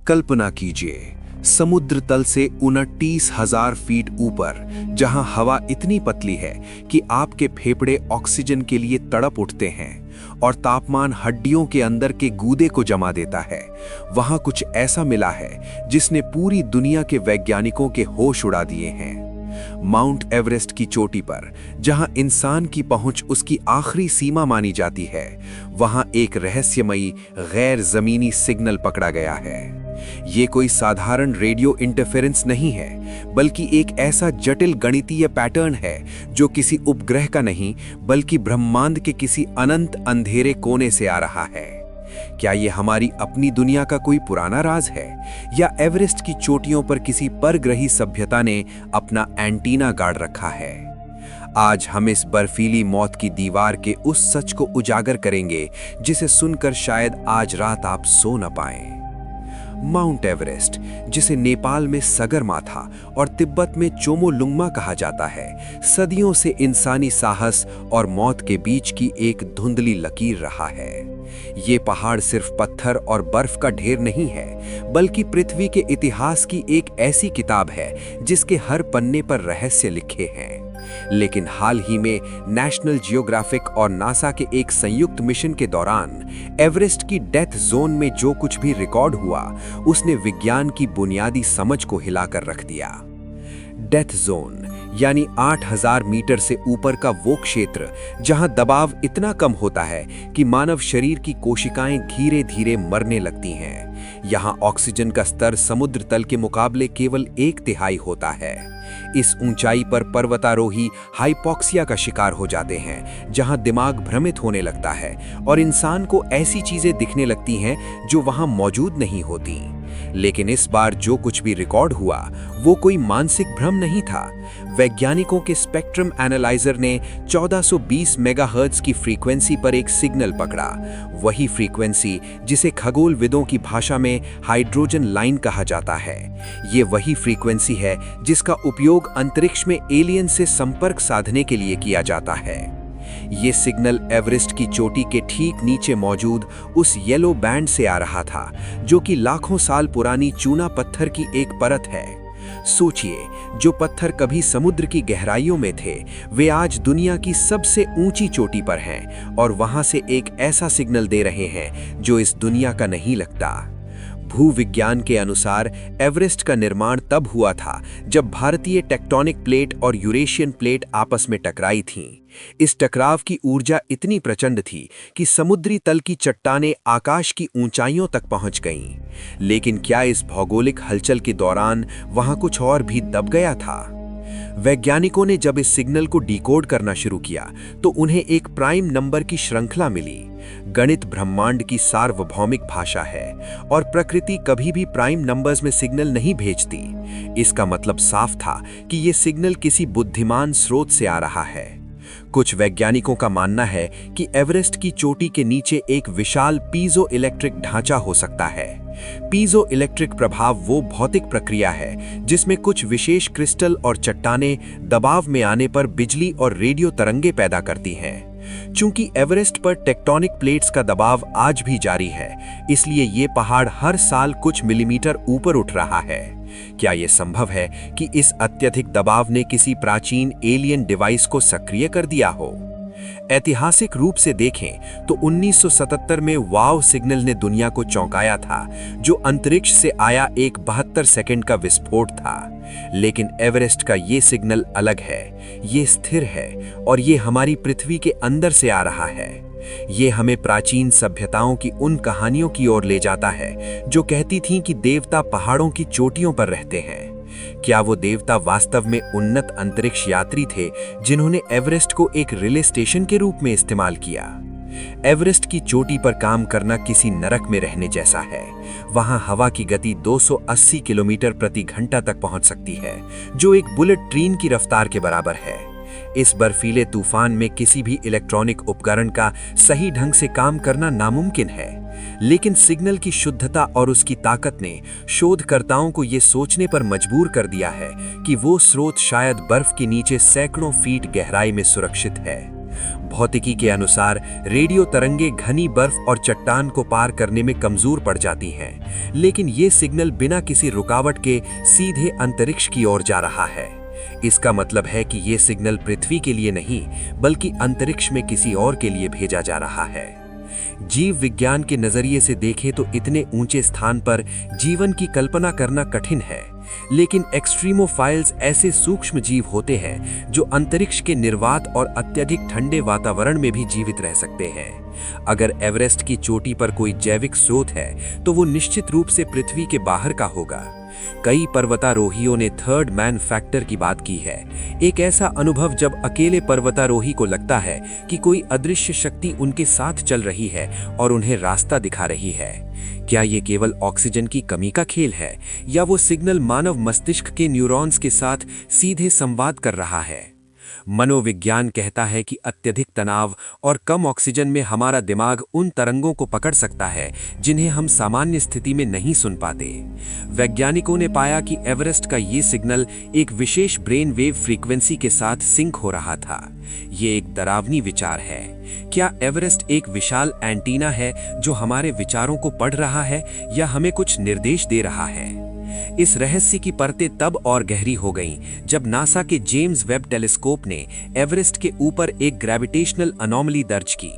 कल्पना कीजिए, समुद्र तल से 29,000 फीट ऊपर, जहां हवा इतनी पतली है कि आपके फेफड़े ऑक्सीजन के लिए तड़प उठते हैं और तापमान हड्डियों के अंदर के गूदे को जमा देता है, वहां कुछ ऐसा मिला है जिसने पूरी दुनिया के वैज्ञानिकों के होश उड़ा दिए हैं। माउंट एवरेस्ट की चोटी पर, जहां इंसान की पहुंच उसकी आखिरी सीमा मानी जाती है, वहां एक रहस्यमयी गैर जमीनी सिग्नल पकड़ा गया है। ये कोई साधारण रेडियो इंटरफेरेंस नहीं है, बल्कि एक ऐसा जटिल गणितीय पैटर्न है जो किसी उपग्रह का नहीं, बल्कि ब्रह्मांड के किसी अनंत अंधेरे कोने से आ रहा है। क्या ये हमारी अपनी दुनिया का कोई पुराना राज है, या एवरेस्ट की चोटियों पर किसी परग्रही सभ्यता ने अपना एंटीना गाड़ रखा है? आज हम इस बर्फीली मौत की दीवार के उस सच को उजागर करेंगे जिसे सुनकर शायद आज रात आप सो न पाएं। माउंट एवरेस्ट, जिसे नेपाल में सगरमाथा और तिब्बत में चोमोलुंगमा कहा जाता है, सदियों से इंसानी साहस और मौत के बीच की एक धुंधली लकीर रहा है। ये पहाड़ सिर्फ पत्थर और बर्फ का ढेर नहीं है, बल्कि पृथ्वी के इतिहास की एक ऐसी किताब है जिसके हर पन्ने पर रहस्य लिखे हैं। लेकिन हाल ही में नेशनल जियोग्राफिक और नासा के एक संयुक्त मिशन के दौरान एवरेस्ट की डेथ जोन में जो कुछ भी रिकॉर्ड हुआ, उसने विज्ञान की बुनियादी समझ को हिलाकर रख दिया। डेथ जोन यानी 8,000 मीटर से ऊपर का वो क्षेत्र जहां दबाव इतना कम होता है कि मानव शरीर की कोशिकाएं धीरे धीरे मरने लगती हैं। यहां ऑक्सीजन का स्तर समुद्र तल के मुकाबले केवल 1/3 होता है। इस ऊंचाई पर पर्वतारोही हाइपोक्सिया का शिकार हो जाते हैं, जहां दिमाग भ्रमित होने लगता है और इंसान को ऐसी चीजें दिखने लगती हैं जो वहां मौजूद नहीं होती। लेकिन इस बार जो कुछ भी रिकॉर्ड हुआ, वो कोई मानसिक भ्रम नहीं था। वैज्ञानिकों के स्पेक्ट्रम एनालाइजर ने 1420 मेगाहर्ट्ज की फ्रीक्वेंसी पर एक सिग्नल पकड़ा, वही फ्रीक्वेंसी जिसे खगोलविदों की भाषा में हाइड्रोजन लाइन कहा जाता है। ये वही फ्रीक्वेंसी है जिसका उपयोग अंतरिक्ष में एलियन से संपर्क साधने के लिए किया जाता है। ये सिग्नल एवरेस्ट की चोटी के ठीक नीचे मौजूद उस येलो बैंड से आ रहा था, जो कि लाखों साल पुरानी चूना पत्थर की एक परत है। सोचिए, जो पत्थर कभी समुद्र की गहराइयों में थे, वे आज दुनिया की सबसे ऊंची चोटी पर हैं और वहां से एक ऐसा सिग्नल दे रहे हैं जो इस दुनिया का नहीं लगता। भूविज्ञान के अनुसार एवरेस्ट का निर्माण तब हुआ था जब भारतीय टेक्टोनिक प्लेट और यूरेशियन प्लेट आपस में टकराई थीं। इस टकराव की ऊर्जा इतनी प्रचंड थी कि समुद्री तल की चट्टानें आकाश की ऊंचाइयों तक पहुंच गईं। लेकिन क्या इस भौगोलिक हलचल के दौरान वहां कुछ और भी दब गया था? वैज्ञानिकों ने जब इस सिग्नल को डिकोड करना शुरू किया, तो उन्हें एक प्राइम नंबर की श्रृंखला मिली। गणित ब्रह्मांड की सार्वभौमिक भाषा है और प्रकृति कभी भी प्राइम नंबर्स में सिग्नल नहीं भेजती। इसका मतलब साफ था कि यह सिग्नल किसी बुद्धिमान स्रोत से आ रहा है। कुछ वैज्ञानिकों का मानना है कि एवरेस्ट की चोटी के नीचे एक विशाल पीजो इलेक्ट्रिक ढांचा हो सकता है। पीजो इलेक्ट्रिक प्रभाव वो भौतिक प्रक्रिया है जिसमें कुछ विशेष क्रिस्टल और चट्टानें दबाव में आने पर बिजली और रेडियो तरंगे पैदा करती हैं। चूंकि एवरेस्ट पर टेक्टोनिक प्लेट्स का दबाव आज भी जारी है, इसलिए ये पहाड़ हर साल कुछ मिलीमीटर ऊपर उठ रहा है। क्या यह संभव है कि इस अत्यधिक दबाव ने किसी प्राचीन एलियन डिवाइस को सक्रिय कर दिया हो? ऐतिहासिक रूप से देखें तो 1977 में वाव सिग्नल ने दुनिया को चौंकाया था, जो अंतरिक्ष से आया एक 72 सेकंड का विस्फोट था। लेकिन एवरेस्ट का ये सिग्नल अलग है, ये स्थिर है और ये हमारी पृथ्वी के अंदर से आ रहा है। ये हमें प्राचीन सभ्यताओं की उन कहानियों की ओर ले जाता है जो कहती थीं कि देवता पहाड़ों की चोटियों पर रहते हैं। क्या वो देवता वास्तव में उन्नत अंतरिक्ष यात्री थे जिन्होंने एवरेस्ट को एक रिले स्टेशन के रूप में इस्तेमाल किया? एवरेस्ट की चोटी पर काम करना किसी नरक में रहने जैसा है। वहां हवा की गति 280 किलोमीटर प्रति घंटा तक पहुंच सकती है, जो एक बुलेट ट्रेन की रफ्तार के बराबर है। इस बर्फीले तूफान में किसी भी इलेक्ट्रॉनिक उपकरण का सही ढंग से काम करना नामुमकिन है। लेकिन सिग्नल की शुद्धता और उसकी ताकत ने शोधकर्ताओं को ये सोचने पर मजबूर कर दिया है कि वो स्रोत शायद बर्फ के नीचे सैकड़ों फीट गहराई में सुरक्षित है। भौतिकी के अनुसार रेडियो तरंगे घनी बर्फ और चट्टान को पार करने में कमजोर पड़ जाती हैं, लेकिन ये सिग्नल बिना किसी रुकावट के सीधे अंतरिक्ष की ओर जा रहा है। इसका मतलब है कि ये सिग्नल पृथ्वी के लिए नहीं, बल्कि अंतरिक्ष में किसी और के लिए भेजा जा रहा है। जीव विज्ञान के नजरिए से देखें तो इतने ऊंचे स्थान पर जीवन की कल्पना करना कठिन है, लेकिन एक्सट्रीमोफाइल्स ऐसे सूक्ष्म जीव होते हैं जो अंतरिक्ष के निर्वात और अत्यधिक ठंडे वातावरण में भी जीवित रह सकते हैं। अगर एवरेस्ट की चोटी पर कोई जैविक स्रोत है तो वो निश्चित रूप से पृथ्वी के बाहर का होगा। कई पर्वतारोहियों ने थर्ड मैन फैक्टर की बात की है, एक ऐसा अनुभव जब अकेले पर्वतारोही को लगता है कि कोई अदृश्य शक्ति उनके साथ चल रही है और उन्हें रास्ता दिखा रही है। क्या ये केवल ऑक्सीजन की कमी का खेल है, या वो सिग्नल मानव मस्तिष्क के न्यूरॉन्स के साथ सीधे संवाद कर रहा है? मनोविज्ञान कहता है कि अत्यधिक तनाव और कम ऑक्सीजन में हमारा दिमाग उन तरंगों को पकड़ सकता है जिन्हें हम सामान्य स्थिति में नहीं सुन पाते। वैज्ञानिकों ने पाया कि एवरेस्ट का ये सिग्नल एक विशेष ब्रेन वेव फ्रीक्वेंसी के साथ सिंक हो रहा था। ये एक डरावनी विचार है। क्या एवरेस्ट एक विशाल एंटीना है जो हमारे विचारों को पढ़ रहा है, या हमें कुछ निर्देश दे रहा है? इस रहस्य की परतें तब और गहरी हो गईं जब नासा के जेम्स वेब टेलीस्कोप ने एवरेस्ट के ऊपर एक ग्रेविटेशनल अनोमली दर्ज की।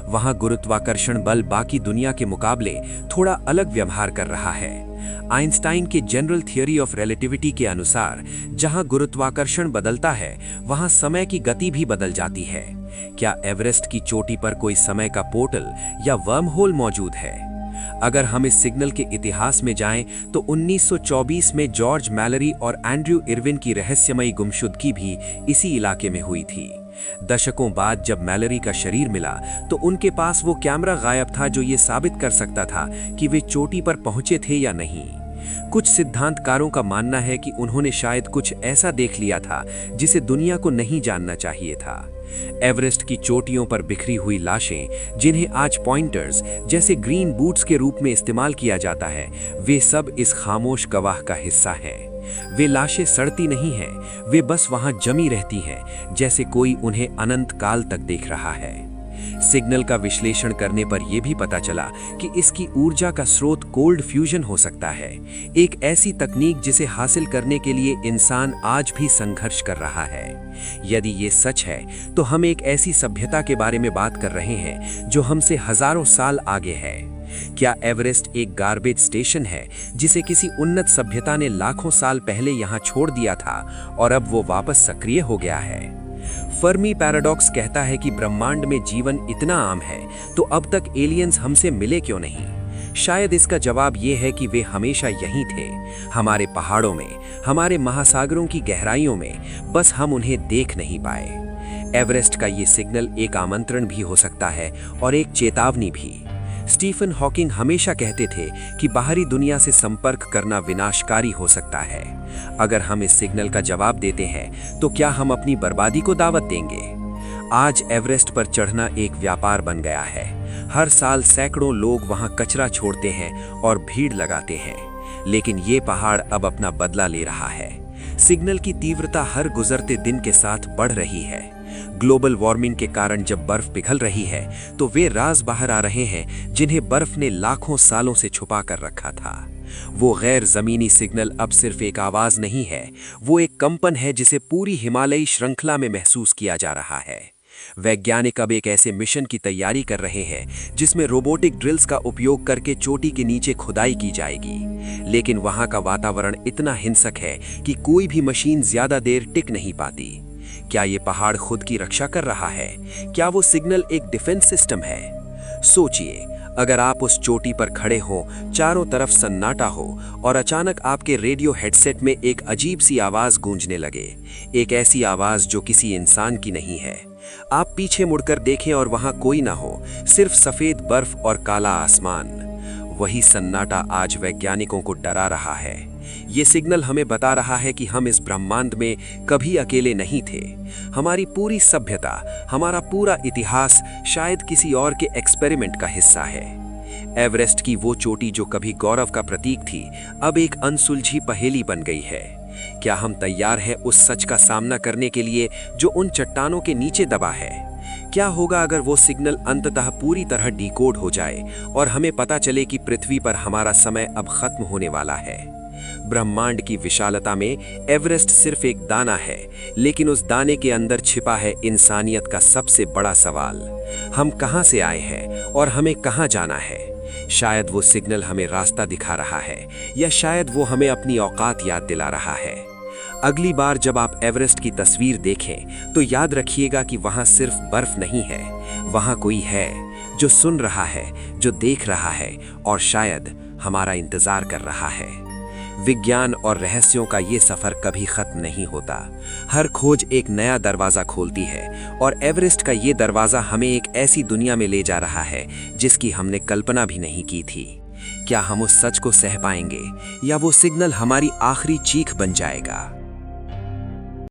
वहां गुरुत्वाकर्षण बल बाकी दुनिया के मुकाबले थोड़ा अलग व्यवहार कर रहा है। आइंस्टाइन के जनरल थियरी ऑफ रिलेटिविटी के अनुसार जहां गुरुत्वाकर्षण बदलता है, वहां समय की गति भी बदल जाती है। क्या एवरेस्ट की चोटी पर कोई समय का पोर्टल या वर्म होल मौजूद है? अगर हम इस सिग्नल के इतिहास में जाएं तो 1924 में जॉर्ज मैलरी और एंड्रयू इरविन की रहस्यमयी गुमशुदगी भी इसी इलाके में हुई थी। दशकों बाद जब मैलरी का शरीर मिला तो उनके पास वो कैमरा गायब था जो ये साबित कर सकता था कि वे चोटी पर पहुंचे थे या नहीं। कुछ सिद्धांतकारों का मानना है कि उन्होंने शायद कुछ ऐसा देख लिया था जिसे दुनिया को नहीं जानना चाहिए था। एवरेस्ट की चोटियों पर बिखरी हुई लाशें, जिन्हें आज पॉइंटर्स जैसे ग्रीन बूट्स के रूप में इस्तेमाल किया जाता है, वे सब इस खामोश गवाह का हिस्सा हैं। वे लाशें सड़ती नहीं हैं, वे बस वहां जमी रहती हैं, जैसे कोई उन्हें अनंत काल तक देख रहा है। सिग्नल का विश्लेषण करने पर यह भी पता चला कि इसकी ऊर्जा का स्रोत कोल्ड फ्यूजन हो सकता है, एक ऐसी तकनीक जिसे हासिल करने के लिए इंसान आज भी संघर्ष कर रहा है। यदि ये सच है तो हम एक ऐसी सभ्यता के बारे में बात कर रहे हैं जो हमसे हजारों साल आगे है। क्या एवरेस्ट एक गार्बेज स्टेशन है जिसे किसी उन्नत सभ्यता ने लाखों साल पहले यहाँ छोड़ दिया था और अब वो वापस सक्रिय हो गया है? फर्मी पैराडॉक्स कहता है कि ब्रह्मांड में जीवन इतना आम है तो अब तक एलियंस हमसे मिले क्यों नहीं? शायद इसका जवाब यह है कि वे हमेशा यहीं थे, हमारे पहाड़ों में, हमारे महासागरों की गहराइयों में, बस हम उन्हें देख नहीं पाए। एवरेस्ट का ये सिग्नल एक आमंत्रण भी हो सकता है और एक चेतावनी भी। स्टीफन हॉकिंग हमेशा कहते थे कि बाहरी दुनिया से संपर्क करना विनाशकारी हो सकता है। अगर हम इस सिग्नल का जवाब देते हैं तो क्या हम अपनी बर्बादी को दावत देंगे? आज एवरेस्ट पर चढ़ना एक व्यापार बन गया है। हर साल सैकड़ों लोग वहां कचरा छोड़ते हैं और भीड़ लगाते हैं, लेकिन ये पहाड़ अब अपना बदला ले रहा है। सिग्नल की तीव्रता हर गुजरते दिन के साथ बढ़ रही है। ग्लोबल वार्मिंग के कारण जब बर्फ पिघल रही है तो वे राज बाहर आ रहे हैं जिन्हें बर्फ ने लाखों सालों से छुपा कर रखा था। वो गैर जमीनी सिग्नल अब सिर्फ एक आवाज नहीं है, वो एक कंपन है जिसे पूरी हिमालयी श्रृंखला में महसूस किया जा रहा है। वैज्ञानिक अब एक ऐसे मिशन की तैयारी कर रहे हैं जिसमें रोबोटिक ड्रिल्स का उपयोग करके चोटी के नीचे खुदाई की जाएगी, लेकिन वहां का वातावरण इतना हिंसक है कि कोई भी मशीन ज्यादा देर टिक नहीं पाती। क्या ये पहाड़ खुद की रक्षा कर रहा है? क्या वो सिग्नल एक डिफेंस सिस्टम है? सोचिए, अगर आप उस चोटी पर खड़े हो, चारों तरफ सन्नाटा हो और अचानक आपके रेडियो हेडसेट में एक अजीब सी आवाज गूंजने लगे, एक ऐसी आवाज जो किसी इंसान की नहीं है। आप पीछे मुड़कर देखें और वहां कोई ना हो, सिर्फ सफेद बर्फ और काला आसमान। वही सन्नाटा आज वैज्ञानिकों को डरा रहा है। ये सिग्नल हमें बता रहा है कि हम इस ब्रह्मांड में कभी अकेले नहीं थे। हमारी पूरी सभ्यता, हमारा पूरा इतिहास शायद किसी और के एक्सपेरिमेंट का हिस्सा है। एवरेस्ट की वो चोटी जो कभी गौरव का प्रतीक थी, अब एक अनसुलझी पहेली बन गई है। क्या हम तैयार हैं उस सच का सामना करने के लिए जो उन चट्टानों के नीचे दबा है? क्या होगा अगर वो सिग्नल अंततः पूरी तरह डिकोड हो जाए और हमें पता चले कि पृथ्वी पर हमारा समय अब खत्म होने वाला है? ब्रह्मांड की विशालता में एवरेस्ट सिर्फ एक दाना है, लेकिन उस दाने के अंदर छिपा है इंसानियत का सबसे बड़ा सवाल। हम कहां से आए हैं और हमें कहां जाना है? शायद वो सिग्नल हमें रास्ता दिखा रहा है, या शायद वो हमें अपनी औकात याद दिला रहा है। अगली बार जब आप एवरेस्ट की तस्वीर देखें तो याद रखिएगा कि वहां सिर्फ बर्फ नहीं है, वहां कोई है जो सुन रहा है, जो देख रहा है और शायद हमारा इंतजार कर रहा है। विज्ञान और रहस्यों का ये सफर कभी खत्म नहीं होता। हर खोज एक नया दरवाजा खोलती है और एवरेस्ट का ये दरवाजा हमें एक ऐसी दुनिया में ले जा रहा है जिसकी हमने कल्पना भी नहीं की थी। क्या हम उस सच को सह पाएंगे, या वो सिग्नल हमारी आखिरी चीख बन जाएगा?